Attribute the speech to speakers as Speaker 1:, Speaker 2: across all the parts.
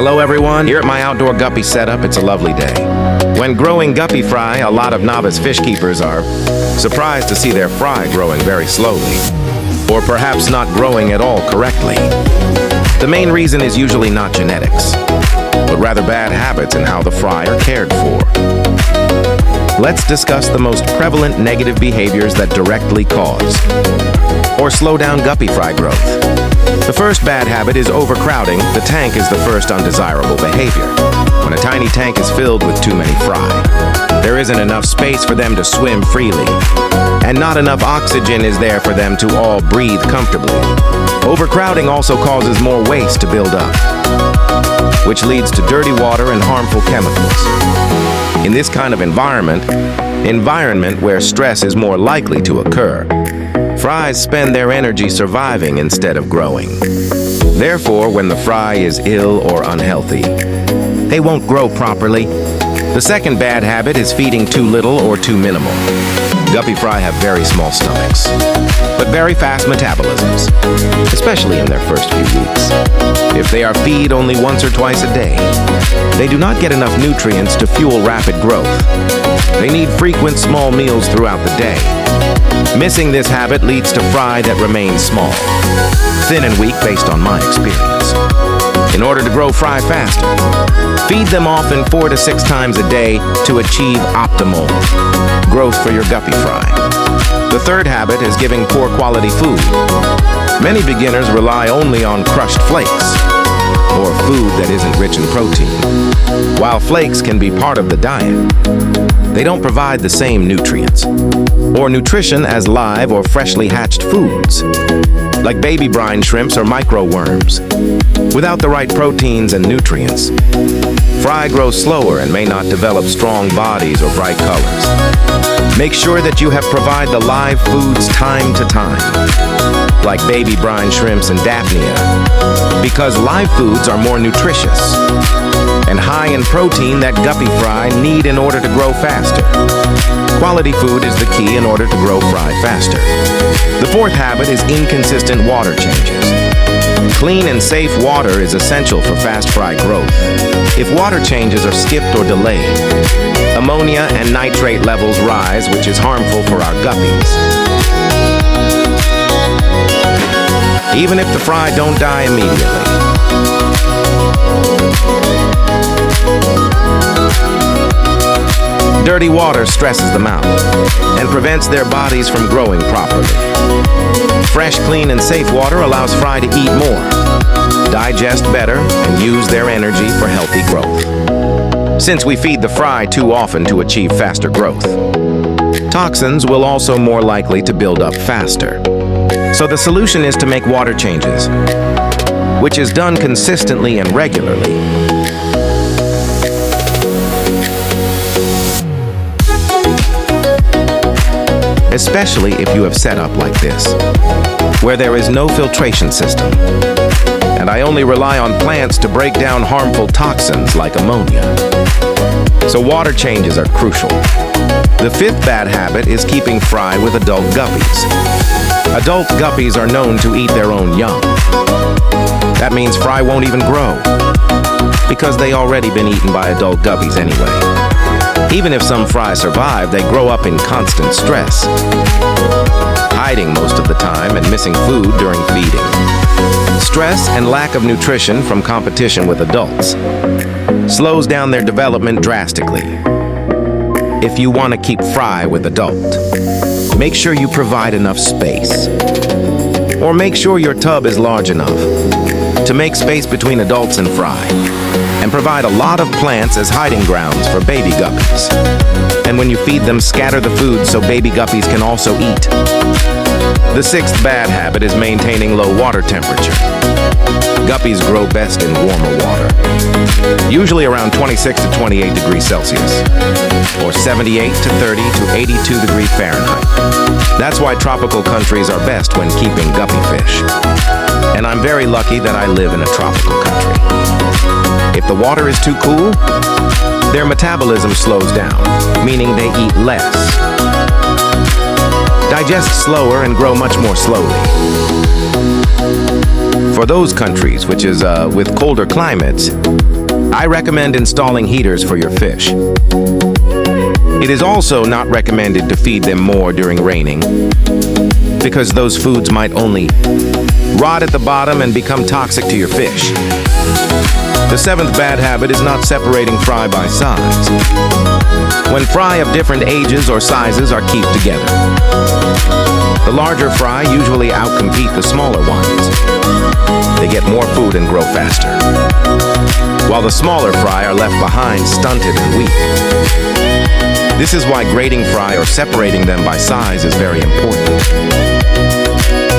Speaker 1: Hello everyone, here at my outdoor guppy setup, it's a lovely day. When growing guppy fry, a lot of novice fish keepers are surprised to see their fry growing very slowly, or perhaps not growing at all correctly. The main reason is usually not genetics, but rather bad habits in how the fry are cared for. Let's discuss the most prevalent negative behaviors that directly cause or slow down guppy fry growth. The first bad habit is overcrowding. The tank is the first undesirable behavior. When a tiny tank is filled with too many fry, there isn't enough space for them to swim freely, and not enough oxygen is there for them to all breathe comfortably. Overcrowding also causes more waste to build up, which leads to dirty water and harmful chemicals. In this kind of environment where stress is more likely to occur, fries spend their energy surviving instead of growing. Therefore, when the fry is ill or unhealthy, they won't grow properly. The second bad habit is feeding too little or too minimal. Guppy fry have very small stomachs, but very fast metabolisms, especially in their first few weeks. If they are fed only once or twice a day, they do not get enough nutrients to fuel rapid growth. They need frequent small meals throughout the day. Missing this habit leads to fry that remain small, thin and weak based on my experience. In order to grow fry faster, feed them often 4 to 6 times a day to achieve optimal growth for your guppy fry. The third habit is giving poor quality food. Many beginners rely only on crushed flakes or food that isn't rich in protein. While flakes can be part of the diet, they don't provide the same nutrients or nutrition as live or freshly hatched foods, like baby brine shrimps or microworms. Without the right proteins and nutrients, fry grow slower and may not develop strong bodies or bright colors. Make sure that you have provided the live foods time to time, like baby brine shrimps and daphnia, because live foods are more nutritious and high in protein that guppy fry need in order to grow faster. Quality food is the key in order to grow fry faster. The fourth habit is inconsistent water changes. Clean and safe water is essential for fast fry growth. If water changes are skipped or delayed, ammonia and nitrate levels rise, which is harmful for our guppies. Even if the fry don't die immediately. Dirty water stresses them out and prevents their bodies from growing properly. Fresh, clean, and safe water allows fry to eat more, digest better, and use their energy for healthy growth. Since we feed the fry too often to achieve faster growth, toxins will also more likely to build up faster. So the solution is to make water changes, which is done consistently and regularly. Especially if you have set up like this, where there is no filtration system, and I only rely on plants to break down harmful toxins like ammonia. So water changes are crucial. The fifth bad habit is keeping fry with adult guppies. Adult guppies are known to eat their own young. That means fry won't even grow, because they already been eaten by adult guppies anyway. Even if some fry survive, they grow up in constant stress, hiding most of the time and missing food during feeding. Stress and lack of nutrition from competition with adults slows down their development drastically. If you want to keep fry with adult, make sure you provide enough space, or make sure your tub is large enough to make space between adults and fry, and provide a lot of plants as hiding grounds for baby guppies. And when you feed them, scatter the food so baby guppies can also eat. The sixth bad habit is maintaining low water temperature. Guppies grow best in warmer water, usually around 26 to 28 degrees Celsius, or 78 to 30 to 82 degrees Fahrenheit. That's why tropical countries are best when keeping guppy fish. And I'm very lucky that I live in a tropical country. If the water is too cool, their metabolism slows down, meaning they eat less, digest slower, and grow much more slowly. For for those countries, which is with colder climates, I recommend installing heaters for your fish. It is also not recommended to feed them more during raining, because those foods might only rot at the bottom and become toxic to your fish. The seventh bad habit is not separating fry by size. When fry of different ages or sizes are kept together, the larger fry usually outcompete the smaller ones. They get more food and grow faster, while the smaller fry are left behind stunted and weak. This is why grading fry or separating them by size is very important.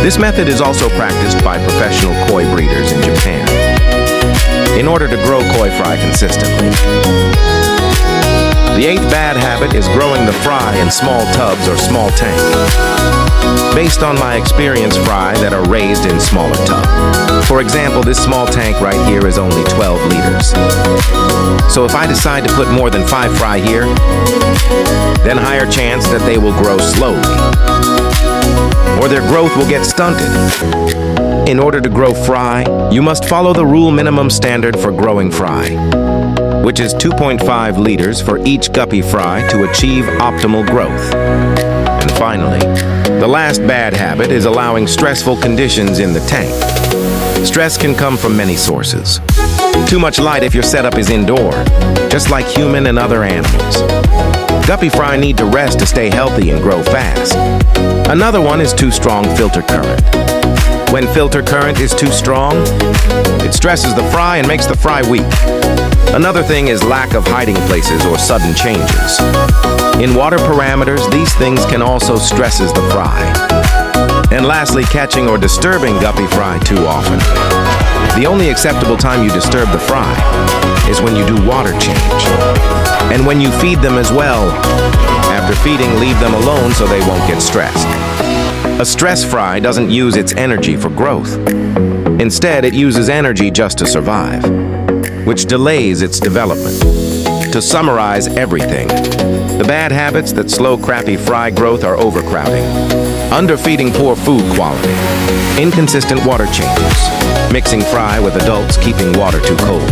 Speaker 1: This method is also practiced by professional koi breeders in Japan in order to grow koi fry consistently. The eighth bad habit is growing the fry in small tubs or small tanks. Based on my experience, fry that are raised in smaller tubs. For example, this small tank right here is only 12 liters. So if I decide to put more than 5 fry here, then higher chance that they will grow slowly, or their growth will get stunted. In order to grow fry, you must follow the rule minimum standard for growing fry, which is 2.5 liters for each guppy fry to achieve optimal growth. And finally, the last bad habit is allowing stressful conditions in the tank. Stress can come from many sources. Too much light if your setup is indoor, just like human and other animals. Guppy fry need to rest to stay healthy and grow fast. Another one is too strong filter current. When filter current is too strong, it stresses the fry and makes the fry weak. Another thing is lack of hiding places or sudden changes. In water parameters, these things can also stresses the fry. And lastly, catching or disturbing guppy fry too often. The only acceptable time you disturb the fry is when you do water change. And when you feed them as well. After feeding, leave them alone so they won't get stressed. A stress fry doesn't use its energy for growth. Instead, it uses energy just to survive, which delays its development. To summarize everything, the bad habits that slow crappy fry growth are overcrowding, underfeeding poor food quality, inconsistent water changes, mixing fry with adults keeping water too cold,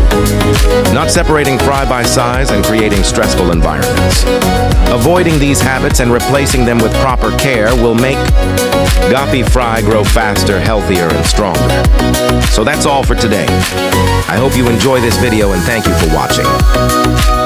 Speaker 1: not separating fry by size and creating stressful environments. Avoiding these habits and replacing them with proper care will make guppy fry grow faster, healthier, and stronger. So that's all for today. I hope you enjoy this video and thank you for watching.